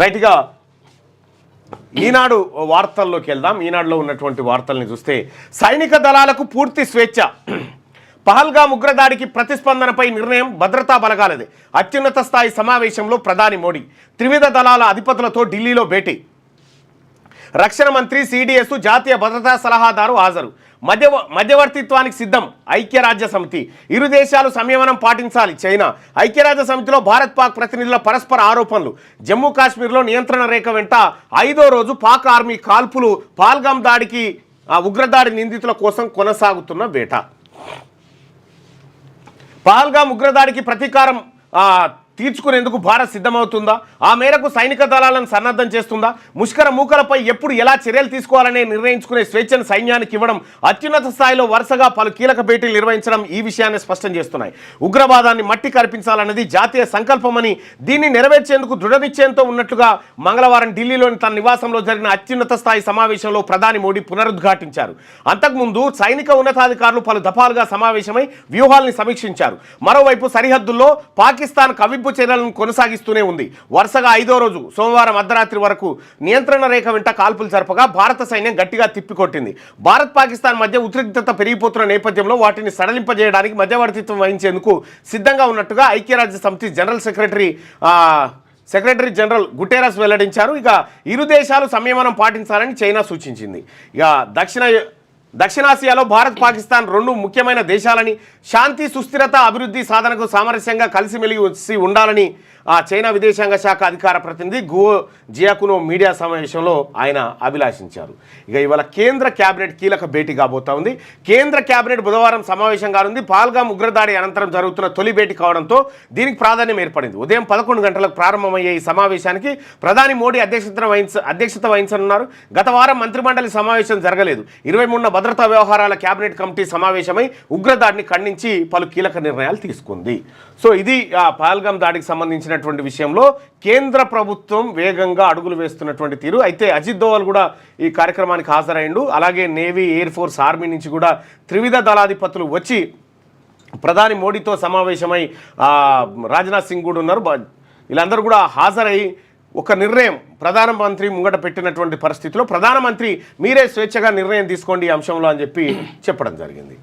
రైట్గా ఈనాడు వార్తల్లోకి వెళ్దాం. ఈనాడులో ఉన్నటువంటి వార్తల్ని చూస్తే సైనిక దళాలకు పూర్తి స్వేచ్ఛ, పహల్గామ్ ఉగ్రదాడికి ప్రతిస్పందనపై నిర్ణయం భద్రతా బలగాలదే. అత్యున్నత స్థాయి సమావేశంలో ప్రధాని మోడీ త్రివిధ దళాల అధిపతులతో ఢిల్లీలో భేటీ. రక్షణ మంత్రి, సిడిఎస్, జాతీయ భద్రతా సలహాదారు హాజరు. మధ్యవర్తిత్వానికి సిద్ధం ఐక్యరాజ్య సమితి. ఇరు దేశాలు సంయమనం పాటించాలి చైనా. ఐక్యరాజ్య సమితిలో భారత్ పాక్ ప్రతినిధుల పరస్పర ఆరోపణలు. జమ్మూ కాశ్మీర్లో నియంత్రణ రేఖ వెంట 5వ రోజు పాక్ ఆర్మీ కాల్పులు. పహల్గామ్ దాడికి ఉగ్రదాడి నిందితుల కోసం కొనసాగుతున్న వేట. పహల్గామ్ ఉగ్రదాడికి ప్రతీకారం తీర్చుకునేందుకు భారత్ సిద్ధమవుతుందా? ఆ మేరకు సైనిక దళాలను సన్నద్ధం చేస్తుందా? ముష్కర మూకలపై ఎప్పుడు ఎలా చర్యలు తీసుకోవాలనే నిర్ణయించుకునే స్వేచ్ఛను సైన్యానికి ఇవ్వడం, అత్యున్నత స్థాయిలో వరుసగా పలు కీలక భేటీలు నిర్వహించడం ఈ విషయాన్ని స్పష్టం చేస్తున్నాయి. ఉగ్రవాదాన్ని మట్టి కరిపించాలన్నది జాతీయ సంకల్పమని, దీన్ని నెరవేర్చేందుకు దృఢనిశ్చయంతో ఉన్నట్లుగా మంగళవారం ఢిల్లీలోని తన నివాసంలో జరిగిన అత్యున్నత స్థాయి సమావేశంలో ప్రధాని మోడీ పునరుద్ఘాటించారు. అంతకుముందు సైనిక ఉన్నతాధికారులు పలు దఫాలుగా సమావేశమై వ్యూహాల్ని సమీక్షించారు. మరోవైపు సరిహద్దుల్లో పాకిస్తాన్ కవింపు చర్యలను కొనసాగిస్తూనే ఉంది. వరుసగా 5వ రోజు సోమవారం అర్ధరాత్రి వరకు నియంత్రణ రేఖ వెంట కాల్పులు జరపగా భారత సైన్యం గట్టిగా తిప్పికొట్టింది. భారత్ పాకిస్తాన్ మధ్య ఉద్రిక్తత పెరిగిపోతున్న నేపథ్యంలో వాటిని సడలింపజేయడానికి మధ్యవర్తిత్వం వహించేందుకు సిద్ధంగా ఉన్నట్టుగా ఐక్యరాజ్య సమితి జనరల్ సెక్రటరీ జనరల్ గుటెరస్ వెల్లడించారు. ఇక ఇరు దేశాలు సంయమనం పాటించాలని చైనా సూచించింది. ఇక దక్షిణాసియాలో భారత్, పాకిస్తాన్ రెండు ముఖ్యమైన దేశాలని, శాంతి, సుస్థిరత, అభివృద్ధి సాధనకు సామరస్యంగా కలిసిమెలిసి ఉండాలని చైనా విదేశాంగ శాఖ అధికార ప్రతినిధి గువో జియాకునో మీడియా సమావేశంలో ఆయన అభిలాషించారు. ఇక ఇవాళ కేంద్ర కేబినెట్ కీలక భేటీ కాబోతా ఉంది. కేంద్ర కేబినెట్ బుధవారం సమావేశం కానుంది. పహల్గామ్ ఉగ్రదాడి అనంతరం జరుగుతున్న తొలి భేటీ కావడంతో దీనికి ప్రాధాన్యం ఏర్పడింది. ఉదయం 11 గంటలకు ప్రారంభమయ్యే ఈ సమావేశానికి ప్రధాని మోడీ అధ్యక్షత వహించనున్నారు. గత వారం మంత్రిమండలి సమావేశం జరగలేదు. 23న భద్రతా వ్యవహారాల కేబినెట్ కమిటీ సమావేశమై ఉగ్రదాడిని ఖండించి పలు కీలక నిర్ణయాలు తీసుకుంది. సో ఇది పహల్గామ్ దాడికి సంబంధించిన విషయంలో కేంద్ర ప్రభుత్వం వేగంగా అడుగులు వేస్తున్నటువంటి తీరు. అయితే అజిత్ దోవల్ కూడా ఈ కార్యక్రమానికి హాజరైండు. అలాగే నేవీ, ఎయిర్ ఫోర్స్, ఆర్మీ నుంచి కూడా త్రివిధ దళాధిపతులు వచ్చి ప్రధాని మోడీతో సమావేశమై రాజ్నాథ్ సింగ్ కూడా ఉన్నారు. వీళ్ళందరూ కూడా హాజరై ఒక నిర్ణయం ప్రధానమంత్రి ముంగట పెట్టినటువంటి పరిస్థితిలో ప్రధానమంత్రి మీరే స్వేచ్ఛగా నిర్ణయం తీసుకోండి ఈ అంశంలో అని చెప్పి చెప్పడం జరిగింది.